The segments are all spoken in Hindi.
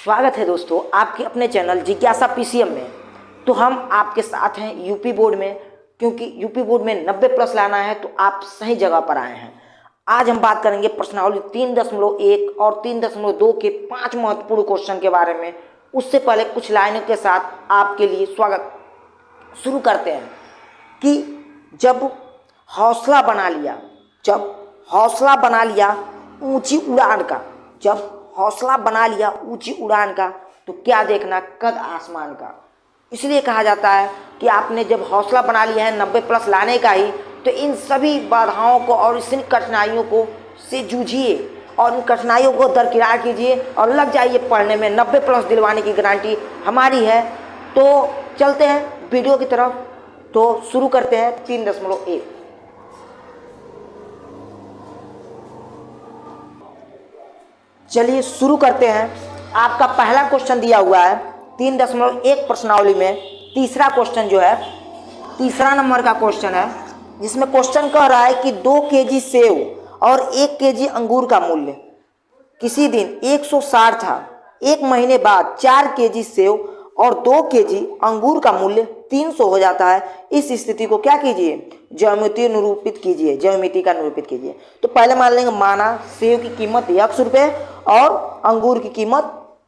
स्वागत है दोस्तों आपके अपने चैनल जिज्ञासा पीसीएम में। तो हम आपके साथ हैं यूपी बोर्ड में, क्योंकि यूपी बोर्ड में 90 प्लस लाना है तो आप सही जगह पर आए हैं। आज हम बात करेंगे प्रश्नावली 3.1 और 3.2 के 5 महत्वपूर्ण क्वेश्चन के बारे में। उससे पहले कुछ लाइनों के साथ आपके लिए स्वागत शुरू करते हैं कि जब हौसला बना लिया ऊंची उड़ान का, तो क्या देखना कद आसमान का। इसलिए कहा जाता है कि आपने जब हौसला बना लिया है 90 प्लस लाने का ही, तो इन सभी बाधाओं को और इन कठिनाइयों को से जूझिए और इन कठिनाइयों को दरकिनार कीजिए और लग जाइए पढ़ने में। 90 प्लस दिलवाने की गारंटी हमारी है। तो चलते हैं वीडियो की तरफ। तो शुरू करते हैं 3.1। चलिए शुरू करते हैं। आपका पहला क्वेश्चन दिया हुआ है 3.1 प्रश्नावली में। तीसरा क्वेश्चन जो है, तीसरा नंबर का क्वेश्चन है, जिसमें क्वेश्चन कह रहा है कि 2 केजी सेव और 1 केजी अंगूर का मूल्य किसी दिन 160 था। एक महीने बाद 4 केजी सेव और 2 केजी अंगूर का मूल्य 300 हो जाता है। इस स्थिति को क्या कीजिए, ज्यामिति का निरूपित कीजिए। तो पहले मान लेंगे, माना सेव की कीमत x रुपये और अंगूर की कीमत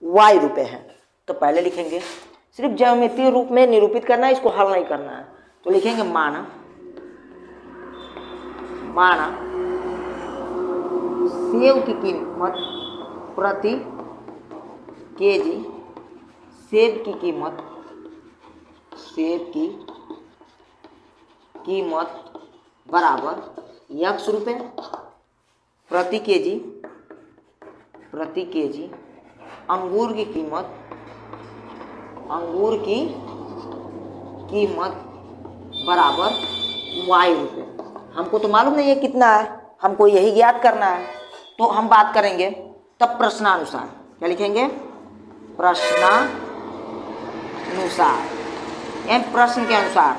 y रुपये है। तो पहले लिखेंगे, सिर्फ ज्यामितीय रूप में निरूपित करना है, इसको हल नहीं करना है। तो लिखेंगे माना सेव की कीमत प्रति केजी, सेब की कीमत बराबर x रुपये प्रति केजी, अंगूर की कीमत बराबर y रुपये। हमको तो मालूम नहीं है कितना है, हमको यही ज्ञात करना है। तो हम बात करेंगे तब प्रश्नानुसार। क्या लिखेंगे, प्रश्नानुसार एवं प्रश्न के अनुसार।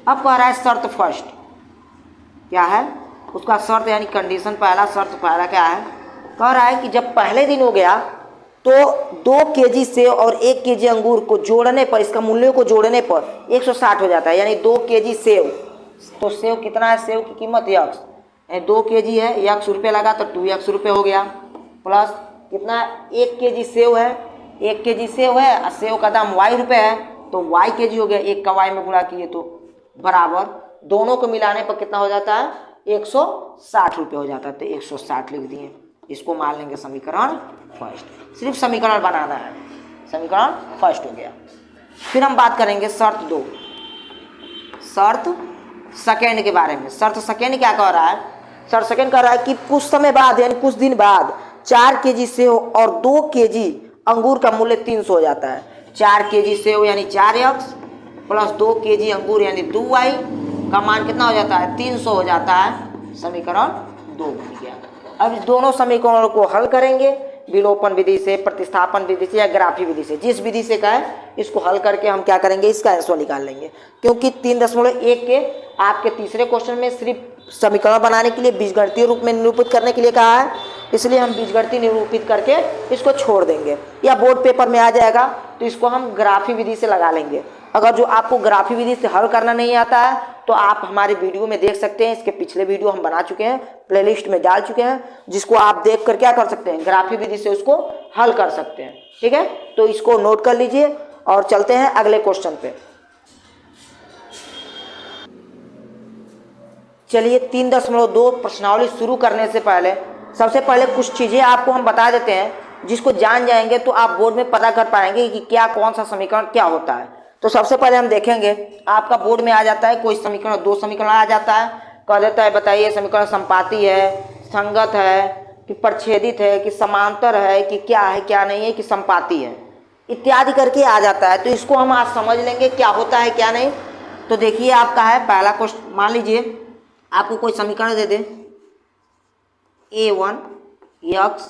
अब कह रहा है शर्त फर्स्ट, क्या है उसका शर्त यानी कंडीशन पहला, शर्त पहला क्या है, कह रहा है कि जब पहले दिन हो गया तो 2 केजी सेव और 1 केजी अंगूर को जोड़ने पर, इसका मूल्य को जोड़ने पर 160 हो जाता है। यानी 2 केजी सेव, तो सेव कितना है, सेव की कीमत x, 2 केजी है, x रुपये लगा तो 2x रुपये हो गया, प्लस कितना 1 केजी सेव है, 1 केजी सेव है और सेव का दाम y रुपये है, तो y केजी हो गया, 1 का y में गुणा किए तो बराबर, दोनों को मिलाने पर कितना हो जाता है, 160 रुपये हो जाता है। तो 160 लिख दिए। इसको मान लेंगे समीकरण फर्स्ट। सिर्फ समीकरण बनाना है, समीकरण फर्स्ट हो गया। फिर हम बात करेंगे शर्त 2, शर्त सेकेंड के बारे में। शर्त सेकेंड क्या कह रहा है, शर्त सेकेंड कह रहा है कि कुछ समय बाद यानी कुछ दिन बाद 4 केजी सेव और 2 केजी अंगूर का मूल्य 300 हो जाता है। 4 केजी सेव यानी 4x प्लस 2 केजी अंगूर यानी 2y का मान कितना हो जाता है, 300 हो जाता है। समीकरण 2 बन गया। अब इस दोनों समीकरणों को हल करेंगे विलोपन विधि से, प्रतिस्थापन विधि से या ग्राफी विधि से, जिस विधि से कहे इसको हल करके हम क्या करेंगे, इसका आंसर निकाल लेंगे। क्योंकि 3.1 के आपके तीसरे क्वेश्चन में सिर्फ समीकरण बनाने के लिए बीजगणितीय रूप में निरूपित करने के लिए कहा है, इसलिए हम बीजगणितीय निरूपित करके इसको छोड़ देंगे, या बोर्ड पेपर में आ जाएगा तो इसको हम ग्राफी विधि से लगा लेंगे। अगर जो आपको ग्राफी विधि से हल करना नहीं आता है तो आप हमारे वीडियो में देख सकते हैं। इसके पिछले वीडियो हम बना चुके हैं, प्लेलिस्ट में डाल चुके हैं, जिसको आप देख कर क्या कर सकते हैं, ग्राफी विधि से उसको हल कर सकते हैं। ठीक है, तो इसको नोट कर लीजिए और चलते हैं अगले क्वेश्चन पे। चलिए 3.2 प्रश्नावली शुरू करने से पहले सबसे पहले कुछ चीज़ें आपको हम बता देते हैं, जिसको जान जाएंगे तो आप बोर्ड में पता कर पाएंगे कि क्या कौन सा समीकरण क्या होता है। तो सबसे पहले हम देखेंगे, आपका बोर्ड में आ जाता है कोई समीकरण, 2 समीकरण आ जाता है, कह देता है बताइए समीकरण संपाती है, संगत है कि प्रच्छेदित है कि समांतर है कि क्या है क्या नहीं है कि संपाती है इत्यादि करके आ जाता है। तो इसको हम आज समझ लेंगे क्या होता है क्या नहीं। तो देखिए आपका है पहला क्वेश्चन, मान लीजिए आपको कोई समीकरण दे दे, a1 x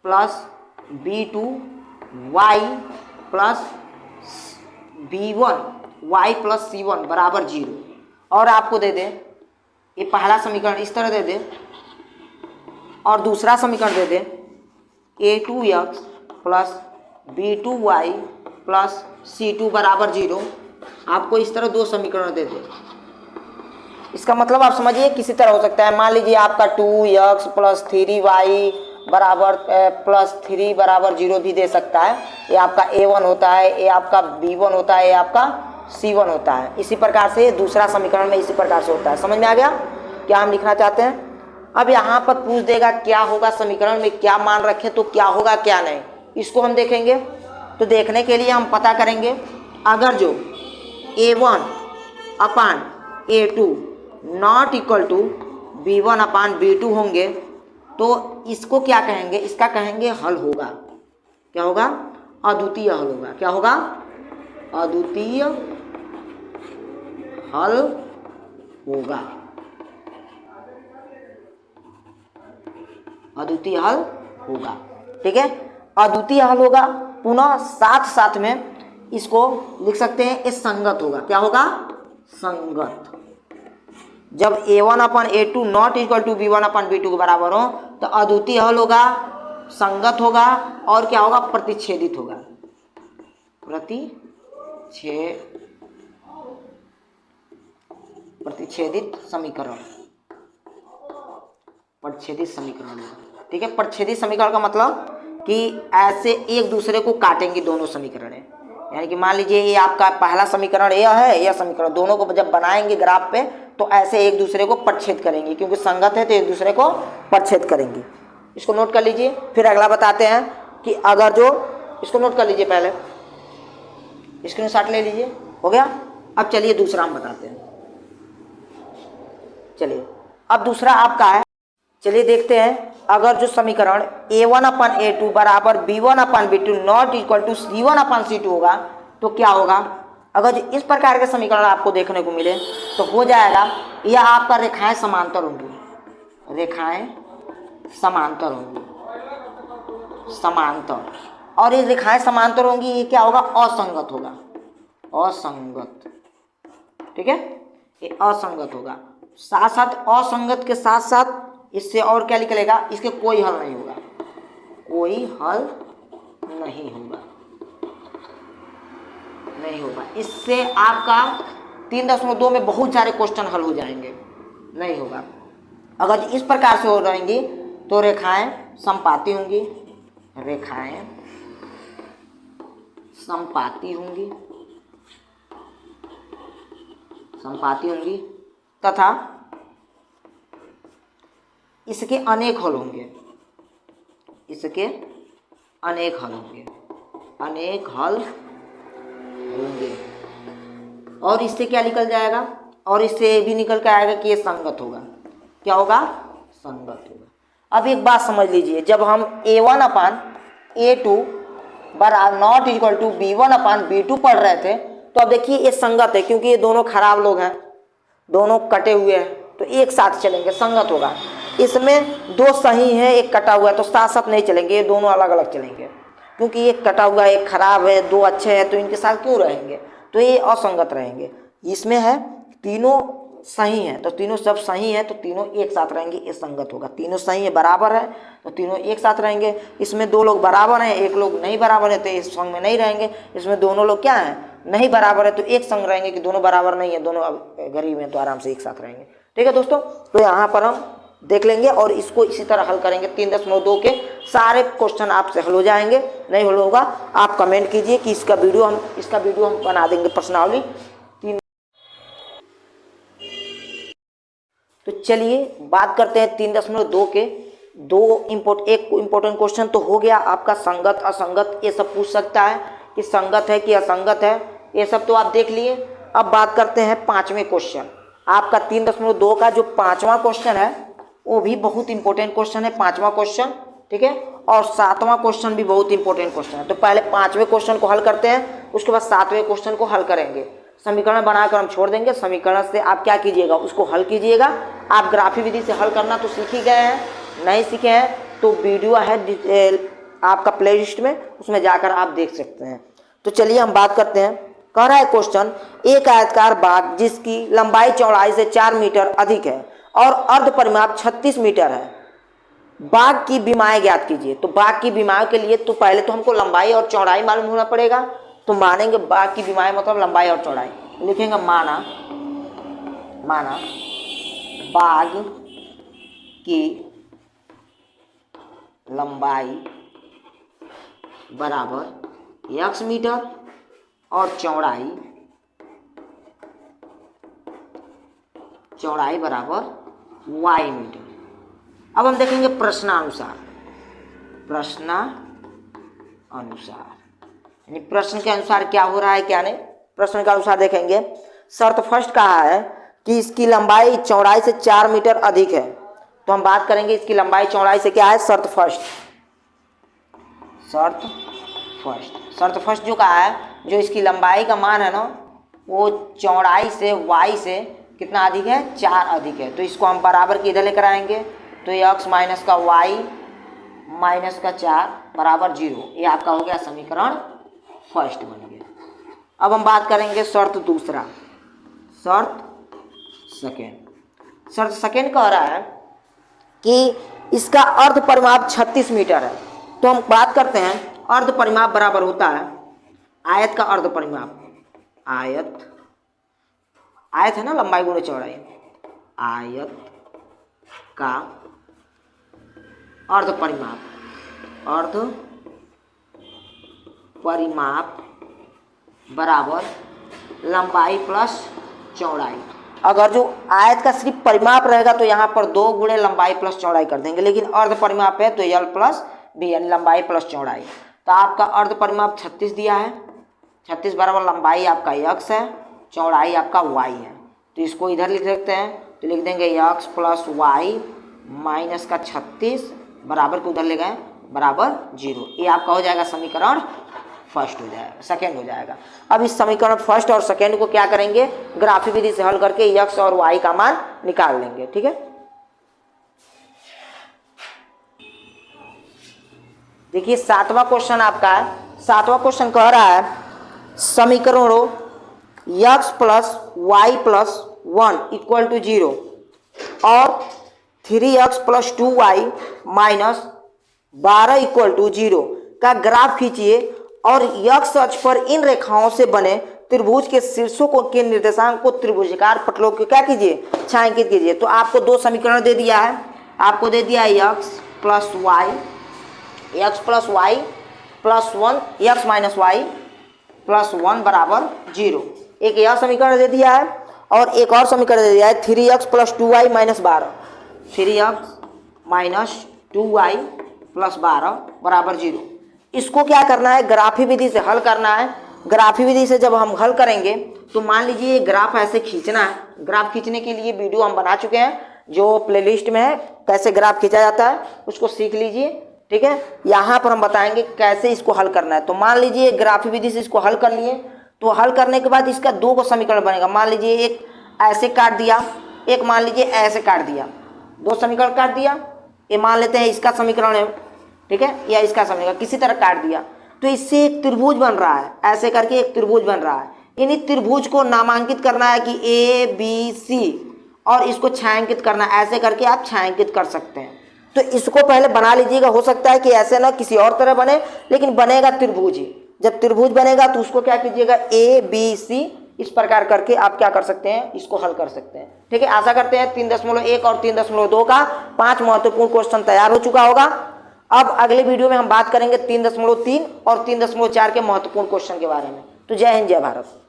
plus b2 y plus b1 y plus c1 बराबर 0, और आपको दे दे, ये पहला समीकरण इस तरह दे दे और दूसरा समीकरण दे दे a2x plus b2y plus c2 बराबर 0, आपको इस तरह दो समीकरण दे दे। इसका मतलब आप समझिए किसी तरह हो सकता है, मान लीजिए आपका 2x प्लस 3y बराबर प्लस 3 बराबर 0 भी दे सकता है। ये आपका a1 होता है, ये आपका b1 होता है, ये आपका c1 होता है। इसी प्रकार से दूसरा समीकरण में इसी प्रकार से होता है। समझ में आ गया क्या हम लिखना चाहते हैं? अब यहाँ पर पूछ देगा क्या होगा समीकरण में, क्या मान रखें तो क्या होगा क्या नहीं, इसको हम देखेंगे। तो देखने के लिए हम पता करेंगे, अगर जो a1 upon a2 not equal to b1 upon b2 होंगे तो इसको क्या कहेंगे? इसका कहेंगे हल होगा। क्या होगा? अद्वितीय हल होगा। क्या होगा? अद्वितीय हल होगा। अद्वितीय हल होगा, ठीक है। अद्वितीय हल होगा। पुनः साथ साथ में इसको लिख सकते हैं, ये संगत होगा। क्या होगा? संगत। जब a1 upon a2 not equal to b1 upon b2 के बराबर हो तो अद्वितीय हल होगा, संगत होगा और क्या होगा? प्रतिच्छेदित होगा। प्रतिच्छेदित समीकरण, प्रतिच्छेदित समीकरण होगा, ठीक है। प्रतिच्छेदित समीकरण का मतलब कि ऐसे एक दूसरे को काटेंगे दोनों समीकरण है। यानी कि मान लीजिए ये आपका पहला समीकरण यह है, यह समीकरण, दोनों को जब बनाएंगे ग्राफ पे तो ऐसे एक दूसरे को परिच्छेद करेंगे, क्योंकि संगत है तो एक दूसरे को परिच्छेद करेंगे। इसको नोट कर लीजिए। फिर अगला बताते हैं कि अगर जो, इसको नोट कर लीजिए, पहले स्क्रीनशॉट ले लीजिए, हो गया। अब चलिए दूसरा हम बताते हैं। चलिए अब दूसरा आपका है, चलिए देखते हैं। अगर जो समीकरण a1 अपन a2 बराबर b1 upon b2 not equal to c1 upon c2 होगा तो क्या होगा? अगर इस प्रकार के समीकरण आपको देखने को मिले तो हो जाएगा, यह आपका रेखाएं समांतर होंगी, रेखाएं समांतर होंगी, समांतर। और ये रेखाएं समांतर होंगी, ये क्या होगा? असंगत होगा, असंगत, ठीक है। ये असंगत होगा। साथ साथ असंगत के साथ साथ इससे और क्या निकलेगा? इसके कोई हल नहीं होगा, कोई हल नहीं होगा, नहीं होगा। इससे आपका 3.2 में बहुत सारे क्वेश्चन हल हो जाएंगे। नहीं होगा। अगर इस प्रकार से हो रहेंगी तो रेखाएं समपाती होंगी, रेखाएं समपाती होंगी, समपाती होंगी तथा इसके अनेक हल होंगे, इसके अनेक हल होंगे, अनेक हल होंगे। और इससे क्या निकल जाएगा? और इससे भी निकल के आएगा कि ये संगत होगा। क्या होगा? संगत होगा। अब एक बात समझ लीजिए, जब हम a1 अपान a2 बराबर not equal to b1 upon b2 पढ़ रहे थे तो अब देखिए ये संगत है, क्योंकि ये दोनों खराब लोग हैं, दोनों कटे हुए हैं, तो एक साथ चलेंगे, संगत होगा। इसमें दो सही है, एक कटा हुआ है, तो साथ साथ नहीं चलेंगे, ये दोनों अलग अलग चलेंगे, क्योंकि एक कटा हुआ है, एक खराब है, दो अच्छे हैं, तो इनके साथ क्यों रहेंगे? तो ये असंगत रहेंगे। इसमें है तीनों सही हैं, तो तीनों सब सही हैं तो तीनों एक साथ रहेंगे, ये संगत होगा। तीनों सही है, बराबर है, तो तीनों एक साथ रहेंगे। इसमें दो लोग बराबर हैं, एक लोग नहीं बराबर है, तो इस संग में नहीं रहेंगे। इसमें दोनों लोग क्या हैं? नहीं बराबर है, तो एक संग रहेंगे, कि दोनों बराबर नहीं है, दोनों गरीब हैं, तो आराम से एक साथ रहेंगे। ठीक है दोस्तों, तो यहाँ पर हम देख लेंगे और इसको इसी तरह हल करेंगे। 3.2 के सारे क्वेश्चन आपसे हल हो जाएंगे। नहीं हल होगा आप कमेंट कीजिए कि इसका वीडियो हम बना देंगे पर्सनली। तो चलिए बात करते हैं 3.2 के। एक इम्पोर्टेंट क्वेश्चन तो हो गया आपका, संगत असंगत, ये सब पूछ सकता है कि संगत है कि असंगत है, ये सब तो आप देख लिए। अब बात करते हैं पांचवें क्वेश्चन। आपका 3.2 का जो पांचवा क्वेश्चन है वो भी बहुत इंपॉर्टेंट क्वेश्चन है, पांचवा क्वेश्चन, ठीक है। और सातवां क्वेश्चन भी बहुत इंपॉर्टेंट क्वेश्चन है। तो पहले पांचवें क्वेश्चन को हल करते हैं, उसके बाद सातवें क्वेश्चन को हल करेंगे। समीकरण बनाकर हम छोड़ देंगे, समीकरण से आप क्या कीजिएगा, उसको हल कीजिएगा। आप ग्राफी विधि से हल करना तो सीख ही गए हैं, नहीं सीखे हैं तो वीडियो है आपका प्ले लिस्ट में, उसमें जाकर आप देख सकते हैं। तो चलिए हम बात करते हैं। कह रहा है क्वेश्चन, एक आयताकार बाग जिसकी लंबाई चौड़ाई से 4 मीटर अधिक है और अर्ध परिमाप 36 मीटर है, बाघ की विमाएं ज्ञात कीजिए। तो बाघ की विमाओं के लिए तो पहले तो हमको लंबाई और चौड़ाई मालूम होना पड़ेगा। तो मानेंगे बाघ की विमाएं मतलब लंबाई और चौड़ाई, लिखेंगे माना बाघ की लंबाई बराबर x मीटर और चौड़ाई बराबर y मीटर। अब हम देखेंगे प्रश्नानुसार यानी प्रश्न के अनुसार क्या हो रहा है क्या नहीं। प्रश्न के अनुसार देखेंगे, शर्त फर्स्ट कहा है कि इसकी लंबाई चौड़ाई से 4 मीटर अधिक है। तो हम बात करेंगे इसकी लंबाई चौड़ाई से क्या है, शर्त फर्स्ट जो कहा है, जो इसकी लंबाई का मान है ना वो चौड़ाई से y से कितना अधिक है, 4 अधिक है। तो इसको हम बराबर के इधर लेकर आएंगे, तो x माइनस का y माइनस का 4 बराबर 0। ये आपका हो गया समीकरण फर्स्ट बन गया। अब हम बात करेंगे शर्त दूसरा, शर्त सेकेंड कह रहा है कि इसका अर्ध परिमाप 36 मीटर है। तो हम बात करते हैं अर्ध परिमाप बराबर होता है आयत का अर्ध परिमाप। आयत है ना लंबाई गुणे चौड़ाई, आयत का अर्ध परिमाप बराबर लंबाई प्लस चौड़ाई। अगर जो आयत का सिर्फ परिमाप रहेगा तो यहाँ पर 2 गुणे लंबाई प्लस चौड़ाई कर देंगे, लेकिन अर्ध परिमाप है तो l प्लस बी यानी लंबाई प्लस चौड़ाई। तो आपका अर्ध परिमाप 36 दिया है, 36 बराबर लंबाई आपका x है, चौड़ाई आपका y है। तो इसको इधर लिख सकते हैं, तो लिख देंगे x प्लस वाई माइनस का 36 बराबर को उधर ले गए बराबर 0। ये आपका हो जाएगा समीकरण फर्स्ट हो जाएगा, सेकेंड हो जाएगा। अब इस समीकरण फर्स्ट और सेकेंड को क्या करेंगे, ग्राफी विधि से हल करके x और y का मान निकाल लेंगे। ठीक है, देखिए 7वां क्वेश्चन आपका है। 7वां क्वेश्चन कह रहा है समीकरणों x plus Y plus 1 equal to 0 और 3x plus 2y minus 12 equal to 0 का ग्राफ खींचिए और x अक्ष पर इन रेखाओं से बने त्रिभुज के शीर्षों को के निर्देशांक को त्रिभुजाकार पटलों को क्या कीजिए, छायांकित कीजिए। तो आपको 2 समीकरण दे दिया है, आपको दे दिया है x plus Y plus 1 x minus Y plus 1 बराबर 0। एक यह समीकरण दे दिया है और एक और समीकरण दे दिया है 3x plus 2y minus 12, 3x minus 2y plus 12 बराबर 0। इसको क्या करना है, ग्राफी विधि से हल करना है। ग्राफी विधि से जब हम हल करेंगे तो मान लीजिए ये ग्राफ ऐसे खींचना है। ग्राफ खींचने के लिए वीडियो हम बना चुके हैं, जो प्लेलिस्ट में है, कैसे ग्राफ खींचा जाता है उसको सीख लीजिए। ठीक है, यहाँ पर हम बताएंगे कैसे इसको हल करना है। तो मान लीजिए ग्राफी विधि से इसको हल कर लिए, तो हल करने के बाद इसका 2 को समीकरण बनेगा। मान लीजिए एक ऐसे काट दिया, एक मान लीजिए ऐसे काट दिया, 2 समीकरण काट दिया। ये मान लेते हैं इसका समीकरण है, ठीक है, या इसका समीकरण किसी तरह काट दिया, तो इससे एक त्रिभुज बन रहा है। ऐसे करके एक त्रिभुज बन रहा है। इन्हीं त्रिभुज को नामांकित करना है कि ABC और इसको छायांकित करना है। ऐसे करके आप छायांकित कर सकते हैं। तो इसको पहले बना लीजिएगा। हो सकता है कि ऐसे ना किसी और तरह बने, लेकिन बनेगा त्रिभुज ही। जब त्रिभुज बनेगा तो उसको क्या कीजिएगा, ABC इस प्रकार करके आप क्या कर सकते हैं, इसको हल कर सकते हैं। ठीक है, आशा करते हैं 3.1 और 3.2 का 5 महत्वपूर्ण क्वेश्चन तैयार हो चुका होगा। अब अगले वीडियो में हम बात करेंगे 3.3 और 3.4 के महत्वपूर्ण क्वेश्चन के बारे में। तो जय हिंद, जय भारत।